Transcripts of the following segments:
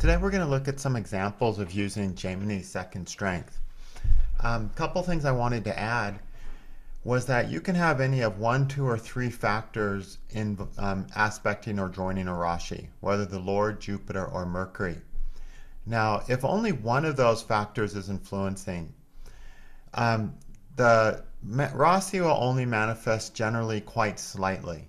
Today we're going to look at some examples of using Jaimini's second strength. Couple things I wanted to add was that you can have any of one, two, or three factors in aspecting or joining a Rashi, whether the Lord, Jupiter, or Mercury. Now, if only one of those factors is influencing, the Rasi will only manifest generally quite slightly.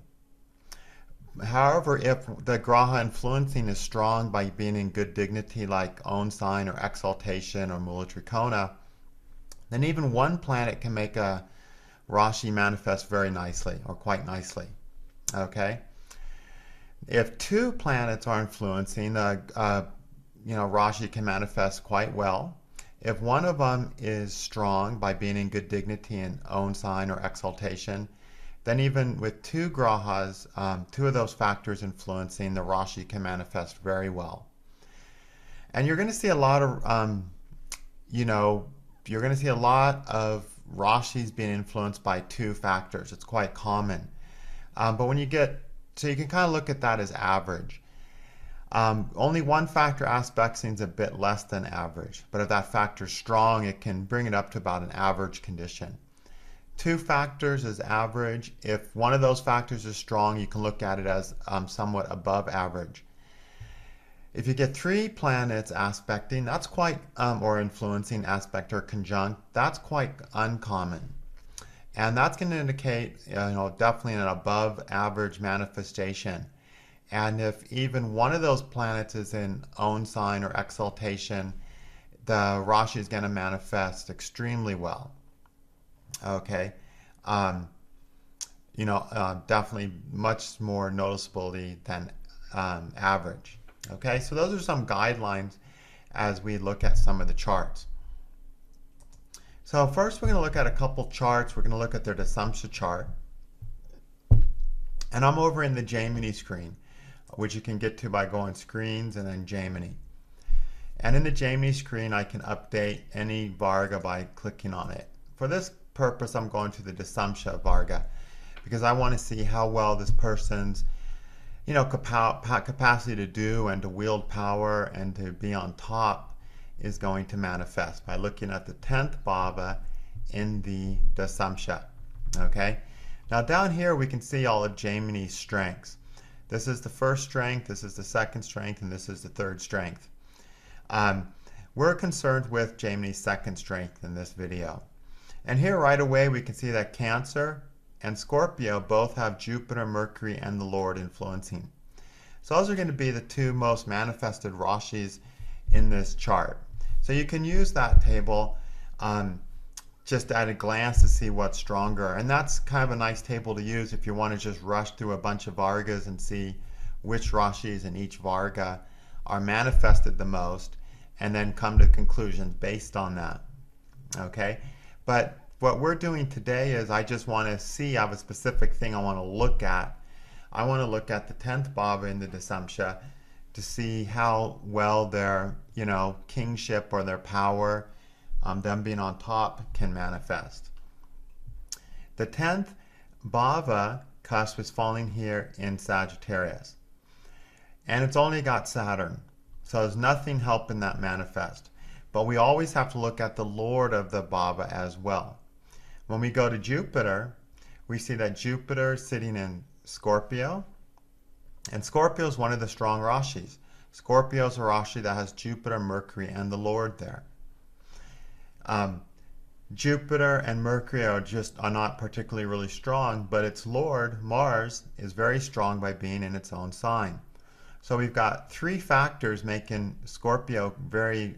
However, if the graha influencing is strong by being in good dignity like own sign or exaltation or mula trikona, then even one planet can make a Rashi manifest very nicely or quite nicely. Okay? If two planets are influencing, Rashi can manifest quite well. If one of them is strong by being in good dignity and own sign or exaltation, then even with two grahas, two of those factors influencing, the Rashi can manifest very well. And you're going to see a lot of, you're going to see a lot of Rashis being influenced by two factors. It's quite common. But when you get, so you can kind of look at that as average. Only one factor aspecting is a bit less than average. But if that factor is strong, it can bring it up to about an average condition. Two factors is average. If one of those factors is strong, you can look at it as somewhat above average. If you get three planets aspecting, that's quite, or influencing aspect or conjunct, that's quite uncommon. And that's going to indicate, definitely an above average manifestation. And if even one of those planets is in own sign or exaltation, the Rashi is going to manifest extremely well. Okay, definitely much more noticeably than average. Okay, so those are some guidelines as we look at some of the charts. So first we're going to look at a couple charts. We're going to look at their Dasasha chart. And I'm over in the Jaimini screen, which you can get to by going screens and then Jaimini. And in the Jaimini screen, I can update any Varga by clicking on it. For this purpose, I'm going to the Dasasha Varga because I want to see how well this person's capacity to do and to wield power and to be on top is going to manifest by looking at the 10th bhava in the Dasasha. Okay, now down here we can see all of Jaimini's strengths. This is the first strength, this is the second strength, and this is the third strength. We're concerned with Jaimini's second strength in this video. And here right away we can see that Cancer and Scorpio both have Jupiter, Mercury, and the Lord influencing. So those are going to be the two most manifested Rashis in this chart. So you can use that table just at a glance to see what's stronger. And that's kind of a nice table to use if you want to just rush through a bunch of Vargas and see which Rashis in each Varga are manifested the most and then come to conclusions based on that. Okay? But what we're doing today is I just want to see, I have a specific thing I want to look at. I want to look at the 10th bhava in the Dasasha to see how well their, kingship or their power, them being on top, can manifest. The 10th bhava cusp is falling here in Sagittarius. And it's only got Saturn. So there's nothing helping that manifest. But we always have to look at the Lord of the bhava as well. When we go to Jupiter, we see that Jupiter is sitting in Scorpio. And Scorpio is one of the strong Rashis. Scorpio is a Rashi that has Jupiter, Mercury, and the Lord there. Jupiter and Mercury are not particularly really strong, but its Lord, Mars, is very strong by being in its own sign. So we've got three factors making Scorpio very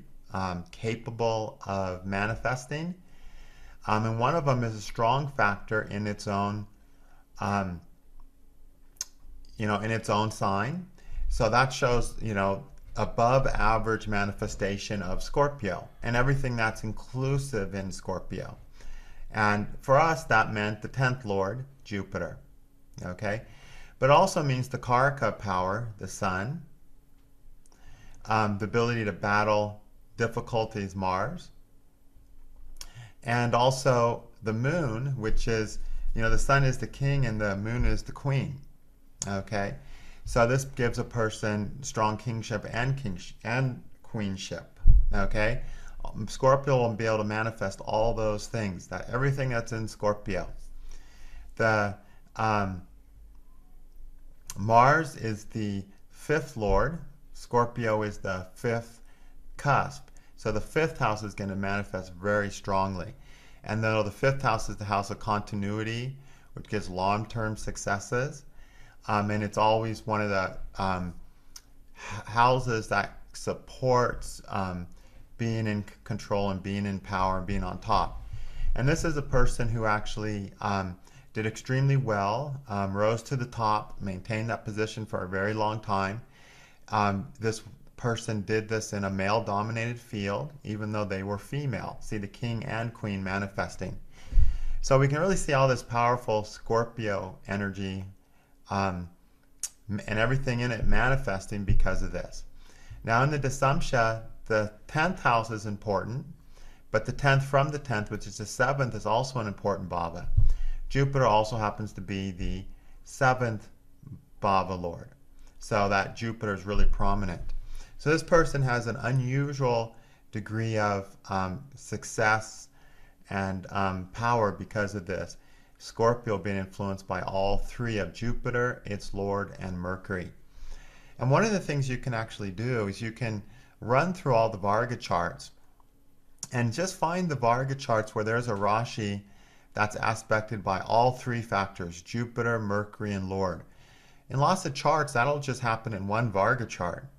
capable of manifesting, and one of them is a strong factor in its own, in its own sign. So that shows, above average manifestation of Scorpio and everything that's inclusive in Scorpio. And for us, that meant the 10th Lord, Jupiter. Okay, but it also means the Karaka power, the Sun, the ability to battle difficulties, Mars, and also the Moon, which is, the Sun is the king and the Moon is the queen. Okay, So this gives a person strong kingship and queenship. Okay, Scorpio will be able to manifest all those things, that everything that's in Scorpio. The Mars is the fifth lord. Scorpio is the fifth cusp. So the fifth house is going to manifest very strongly. And then the fifth house is the house of continuity, which gives long-term successes. And it's always one of the houses that supports being in control and being in power and being on top. And this is a person who actually did extremely well, rose to the top, maintained that position for a very long time. This person did this in a male-dominated field, even though they were female. See the king and queen manifesting. So we can really see all this powerful Scorpio energy and everything in it manifesting because of this. Now in the Dasamsha, the 10th house is important, but the 10th from the 10th, which is the 7th, is also an important bhava. Jupiter also happens to be the 7th bhava lord, so that Jupiter is really prominent. So this person has an unusual degree of success and power because of this. Scorpio being influenced by all three of Jupiter, its lord, and Mercury. And one of the things you can actually do is you can run through all the Varga charts and just find the Varga charts where there's a Rashi that's aspected by all three factors, Jupiter, Mercury, and Lord. In lots of charts, that'll just happen in one Varga chart.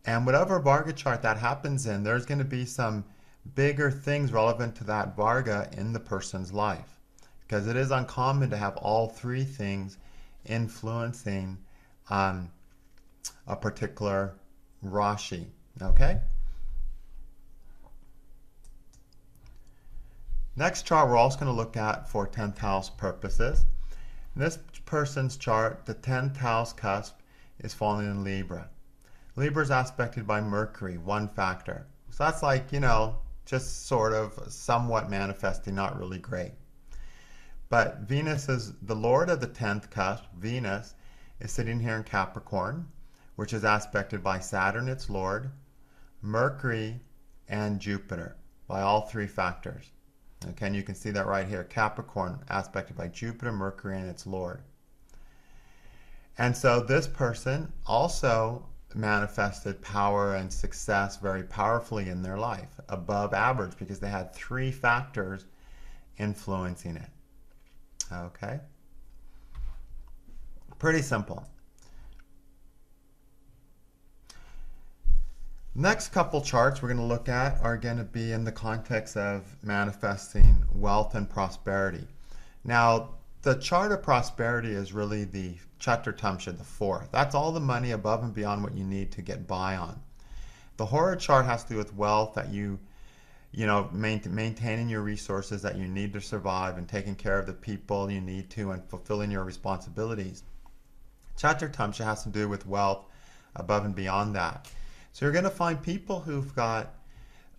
And whatever Varga chart that happens in, there's going to be some bigger things relevant to that Varga in the person's life. Because it is uncommon to have all three things influencing a particular Rashi. Okay? Next chart we're also going to look at for 10th house purposes. In this person's chart, the 10th house cusp is falling in Libra. Libra is aspected by Mercury, one factor. So that's like, just sort of somewhat manifesting, not really great. But Venus is the lord of the 10th cusp. Venus is sitting here in Capricorn, which is aspected by Saturn, its lord, Mercury, and Jupiter, by all three factors. Okay, and you can see that right here, Capricorn aspected by Jupiter, Mercury, and its lord. And so this person also manifested power and success very powerfully in their life, above average, because they had three factors influencing it. Okay? Pretty simple. Next couple charts we're going to look at are going to be in the context of manifesting wealth and prosperity. Now, the chart of prosperity is really the Chaturtamsha, the fourth. That's all the money above and beyond what you need to get by on. The Hora chart has to do with wealth, that maintaining your resources that you need to survive and taking care of the people you need to and fulfilling your responsibilities. Chaturtamsha has to do with wealth above and beyond that. So you're going to find people who've got,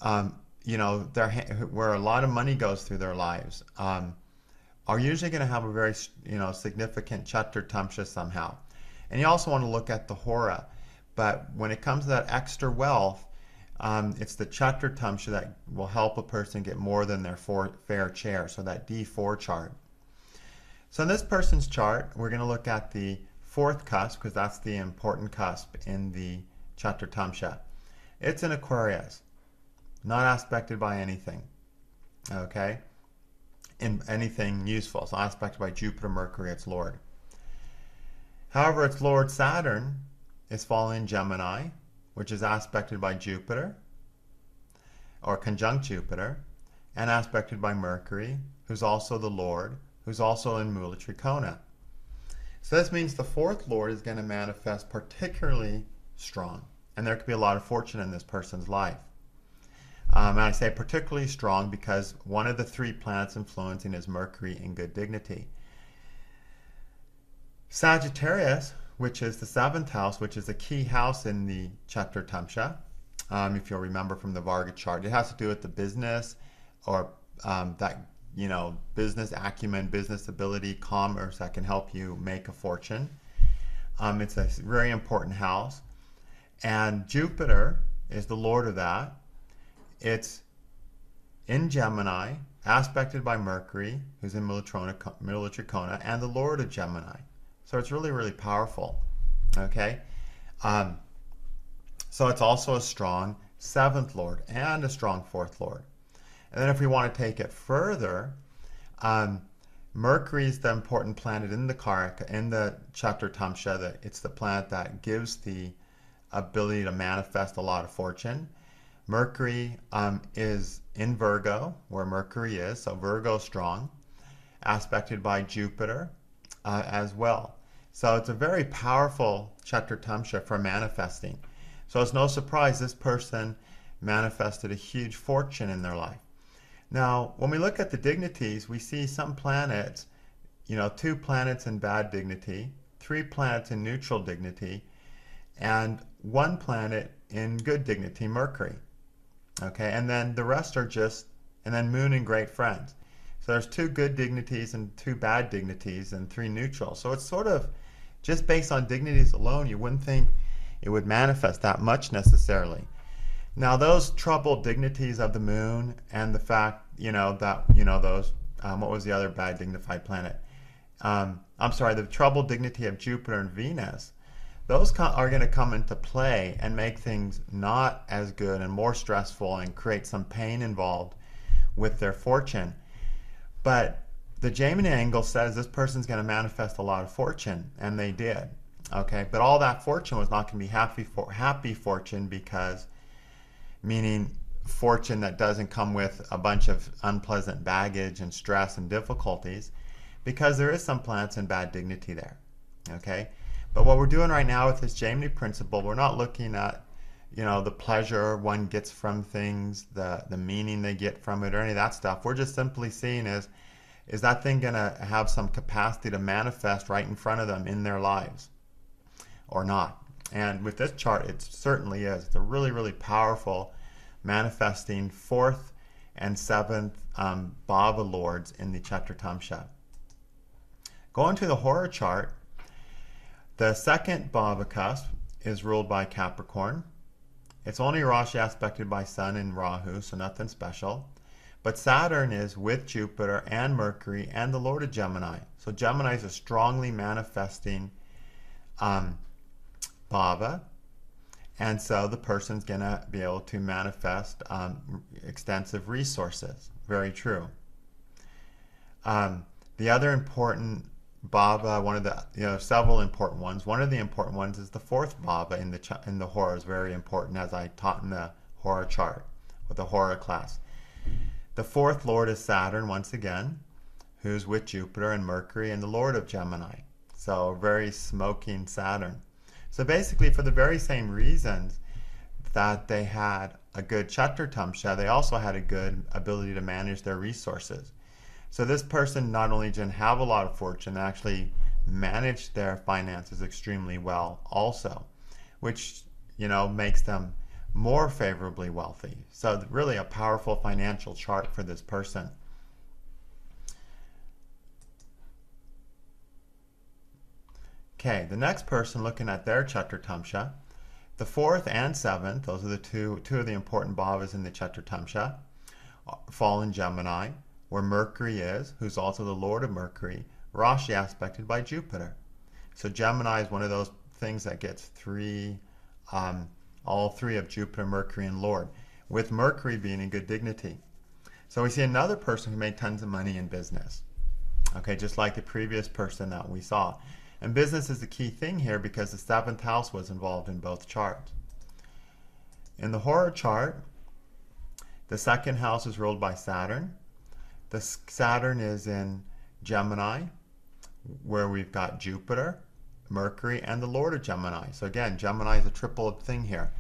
where a lot of money goes through their lives, are usually going to have a very, significant Chaturtamsha somehow. And you also want to look at the Hora. But when it comes to that extra wealth, it's the Chaturtamsha that will help a person get more than their fair share. So that D4 chart. So in this person's chart, we're going to look at the fourth cusp, because that's the important cusp in the Chaturtamsha. It's in Aquarius, not aspected by anything, okay? In anything useful, so aspected by Jupiter, Mercury, its lord. However, its lord Saturn is falling in Gemini, which is aspected by Jupiter, or conjunct Jupiter, and aspected by Mercury, who's also the lord, who's also in Mula Trikona. So this means the fourth lord is going to manifest particularly strong. And there could be a lot of fortune in this person's life. And I say particularly strong because one of the three planets influencing is Mercury in good dignity. Sagittarius, which is the 7th house, which is a key house in the Chaturtamsha, if you'll remember from the Varga chart, it has to do with the business or business acumen, business ability, commerce that can help you make a fortune. It's a very important house. And Jupiter is the lord of that. It's in Gemini, aspected by Mercury, who's in middle Trachona, and the lord of Gemini. So it's really, really powerful. Okay? So it's also a strong seventh lord and a strong fourth lord. And then if we want to take it further, Mercury is the important planet in the Karaka, in the Chaturtamsha. It's the planet that gives the ability to manifest a lot of fortune. Mercury is in Virgo, where Mercury is, so Virgo strong, aspected by Jupiter as well. So it's a very powerful Chaturtamsha for manifesting. So it's no surprise this person manifested a huge fortune in their life. Now, when we look at the dignities, we see some planets, 2 planets in bad dignity, 3 planets in neutral dignity, and 1 planet in good dignity, Mercury. Okay, and then the rest are and then Moon and great friends. So there's 2 good dignities and 2 bad dignities and 3 neutral. So it's sort of just based on dignities alone, you wouldn't think it would manifest that much necessarily. Now those troubled dignities of the Moon and the fact, those, what was the other bad dignified planet? The troubled dignity of Jupiter and Venus, those are going to come into play and make things not as good and more stressful and create some pain involved with their fortune. But the Jaimini angle says this person's going to manifest a lot of fortune, and they did. Okay, but all that fortune was not going to be happy fortune, because meaning fortune that doesn't come with a bunch of unpleasant baggage and stress and difficulties, because there is some planets in bad dignity there. Okay, but what we're doing right now with this Jaimini principle, we're not looking at the pleasure one gets from things, the meaning they get from it, or any of that stuff. We're just simply seeing is that thing going to have some capacity to manifest right in front of them in their lives or not. And with this chart, it certainly is. It's a really, really powerful manifesting 4th and 7th Bhava lords in the Chaturtamsha. Going to the Hora chart, the 2nd Bhava cusp is ruled by Capricorn. It's only Rashi aspected by Sun and Rahu, so nothing special. But Saturn is with Jupiter and Mercury and the Lord of Gemini. So Gemini is a strongly manifesting Bhava. And so the person's going to be able to manifest extensive resources. Very true. The other important Bhava, one of the several important ones. One of the important ones is the 4th Bhava in the Hora is very important, as I taught in the Hora chart with the Hora class. The 4th Lord is Saturn once again, who's with Jupiter and Mercury and the Lord of Gemini. So very smoking Saturn. So basically, for the very same reasons that they had a good Chaturtamsha, they also had a good ability to manage their resources. So this person not only didn't have a lot of fortune, they actually managed their finances extremely well also, which, makes them more favorably wealthy. So really a powerful financial chart for this person. Okay, the next person, looking at their Chaturtamsha, the 4th and 7th, those are the two of the important bhavas in the Chaturtamsha, fall in Gemini, where Mercury is, who's also the Lord of Mercury, Rashi aspected by Jupiter. So Gemini is one of those things that gets all 3 of Jupiter, Mercury, and Lord, with Mercury being in good dignity. So we see another person who made tons of money in business. Okay, just like the previous person that we saw. And business is the key thing here because the 7th house was involved in both charts. In the Hora chart, the 2nd house is ruled by Saturn. The Saturn is in Gemini, where we've got Jupiter, Mercury, and the Lord of Gemini. So again, Gemini is a triple thing here.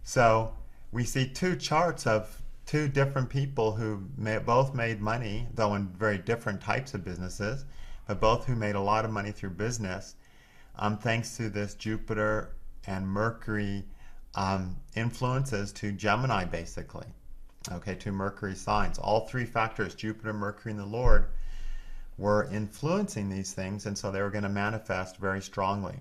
So we see 2 charts of 2 different people who both made money, though in very different types of businesses, but both who made a lot of money through business thanks to this Jupiter and Mercury influences to Gemini, basically. Okay, to Mercury signs. All 3 factors, Jupiter, Mercury, and the Lord, were influencing these things, and so they were going to manifest very strongly.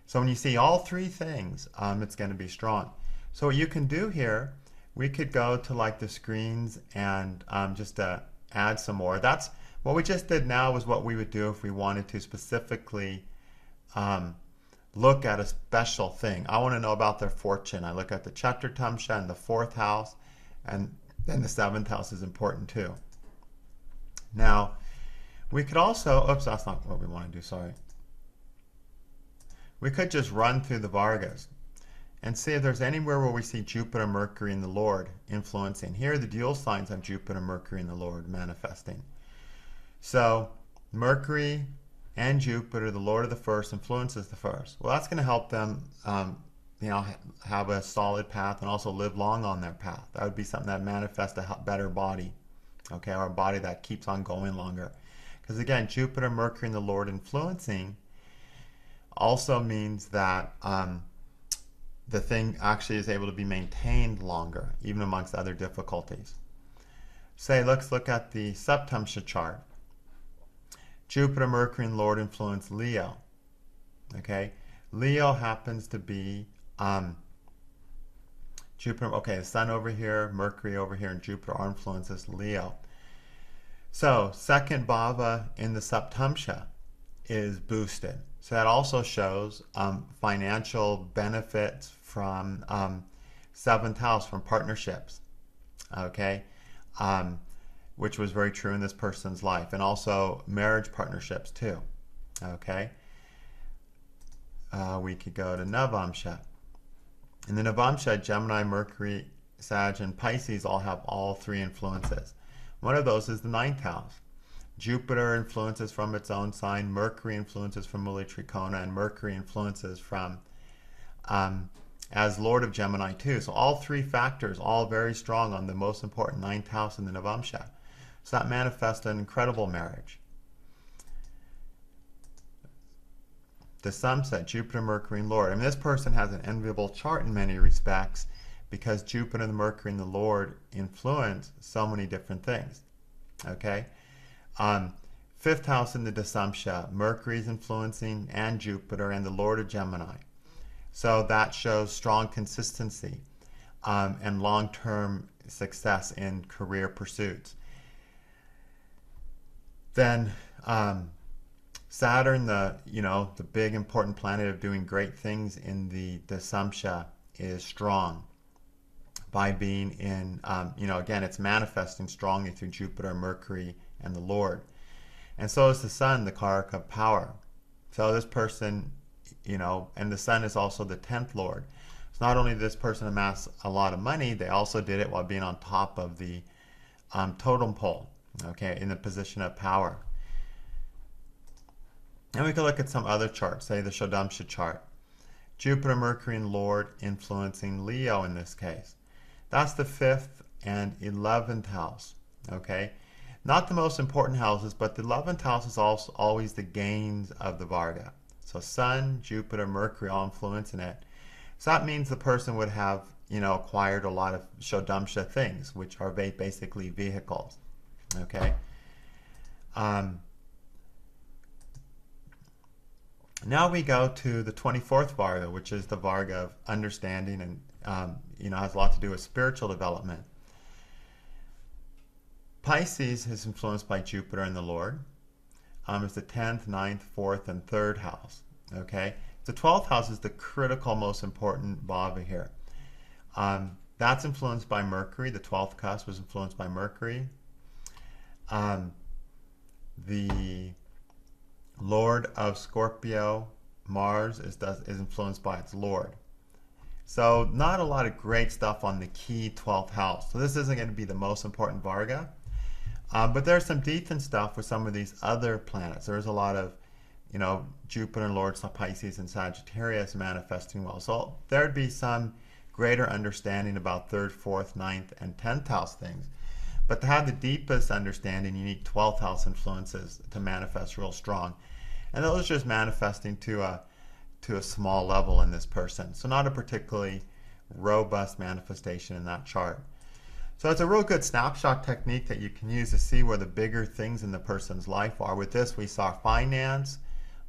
So when you see all three things, it's going to be strong. So what you can do here, we could go to like the screens and just add some more. That's what we just did now was what we would do if we wanted to specifically look at a special thing. I want to know about their fortune. I look at the Chaturtamsha and the fourth house, and then the seventh house is important too. Now, we could also, oops, that's not what we want to do, sorry. We could just run through the Vargas and see if there's anywhere where we see Jupiter, Mercury, and the Lord influencing. Here are the dual signs of Jupiter, Mercury, and the Lord manifesting. So, Mercury and Jupiter, the Lord of the first, influences the first. Well, that's going to help them, have a solid path and also live long on their path. That would be something that manifests a better body, okay, or a body that keeps on going longer. Because again, Jupiter, Mercury, and the Lord influencing also means that the thing actually is able to be maintained longer, even amongst other difficulties. Say, let's look at the Septamsha chart. Jupiter, Mercury, and Lord influence Leo. Okay, Leo happens to be Jupiter. Okay, the Sun over here, Mercury over here, and Jupiter are influences Leo. So, second bhava in the Septamsha is boosted. So that also shows financial benefits from seventh house, from partnerships, okay, which was very true in this person's life, and also marriage partnerships too, okay. We could go to Navamsha. In the Navamsha, Gemini, Mercury, Sag, and Pisces all have all three influences. One of those is the ninth house. Jupiter influences from its own sign, Mercury influences from Muli Trikona, and Mercury influences from as Lord of Gemini too. So all three factors, all very strong on the most important ninth house in the Navamsha. So that manifests an incredible marriage. The Samsa, Jupiter, Mercury, and Lord. I mean, this person has an enviable chart in many respects because Jupiter, the Mercury, and the Lord influence so many different things. Okay? Fifth house in the Dasamsha, Mercury is influencing and Jupiter and the Lord of Gemini. So that shows strong consistency and long-term success in career pursuits. Then Saturn, the big important planet of doing great things in the Dasamsha, is strong by being in, again, it's manifesting strongly through Jupiter, Mercury, and the Lord. And so is the Sun, the Karaka of power. So this person, and the Sun is also the 10th Lord. So not only did this person amass a lot of money, they also did it while being on top of the totem pole, okay, in the position of power. And we can look at some other charts, say the Shodamsha chart. Jupiter, Mercury, and Lord influencing Leo in this case. That's the 5th and 11th house, okay? Not the most important houses, but the 11th house is also always the gains of the Varga. So Sun, Jupiter, Mercury all influencing it. So that means the person would have, acquired a lot of Shodamsha things, which are basically vehicles, okay? Now we go to the 24th Varga, which is the Varga of understanding and, has a lot to do with spiritual development. Pisces is influenced by Jupiter and the Lord. It's the 10th, 9th, 4th, and 3rd house. Okay? The 12th house is the critical, most important bhava here. That's influenced by Mercury. The 12th cusp was influenced by Mercury. The Lord of Scorpio, Mars, is influenced by its Lord. So not a lot of great stuff on the key 12th house. So this isn't going to be the most important Varga. But there's some decent stuff with some of these other planets. There's a lot of, Jupiter and Lord, Pisces and Sagittarius manifesting well. So there'd be some greater understanding about 3rd, 4th, 9th, and 10th house things. But to have the deepest understanding, you need 12th house influences to manifest real strong. And those are just manifesting to a small level in this person. So not a particularly robust manifestation in that chart. So it's a real good snapshot technique that you can use to see where the bigger things in the person's life are. With this, we saw finance,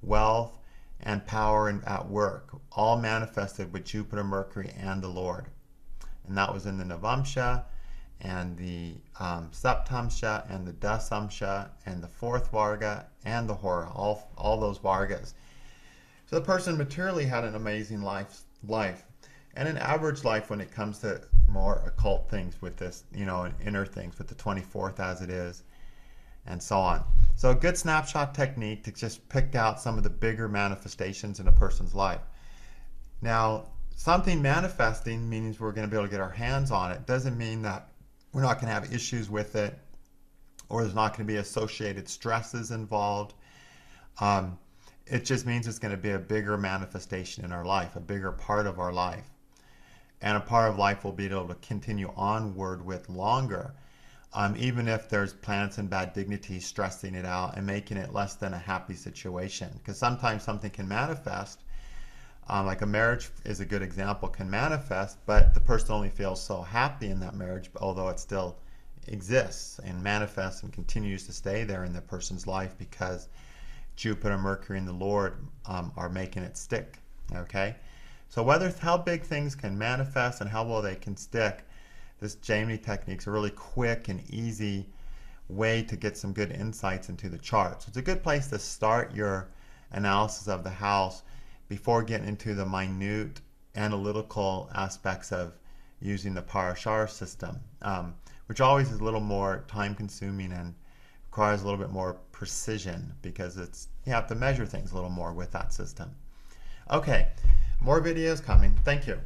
wealth, and power at work, all manifested with Jupiter, Mercury, and the Lord. And that was in the Navamsha, and the Saptamsha, and the Dasamsha, and the fourth Varga, and the Hora, all those Vargas. So the person materially had an amazing life, and an average life when it comes to more occult things with this, and inner things with the 24th as it is, and so on. So a good snapshot technique to just pick out some of the bigger manifestations in a person's life. Now, something manifesting means we're going to be able to get our hands on it. Doesn't mean that we're not going to have issues with it, or there's not going to be associated stresses involved. It just means it's going to be a bigger manifestation in our life, a bigger part of our life. And a part of life we'll be able to continue onward with longer, even if there's planets in bad dignity stressing it out and making it less than a happy situation. Because sometimes something can manifest, like a marriage is a good example, can manifest, but the person only feels so happy in that marriage, although it still exists and manifests and continues to stay there in the person's life because Jupiter, Mercury, and the Lord are making it stick. Okay? So how big things can manifest and how well they can stick, this Jaimini technique is a really quick and easy way to get some good insights into the chart. So it's a good place to start your analysis of the house before getting into the minute analytical aspects of using the Parashara system, which always is a little more time consuming and requires a little bit more precision because you have to measure things a little more with that system. Okay, more videos coming. Thank you.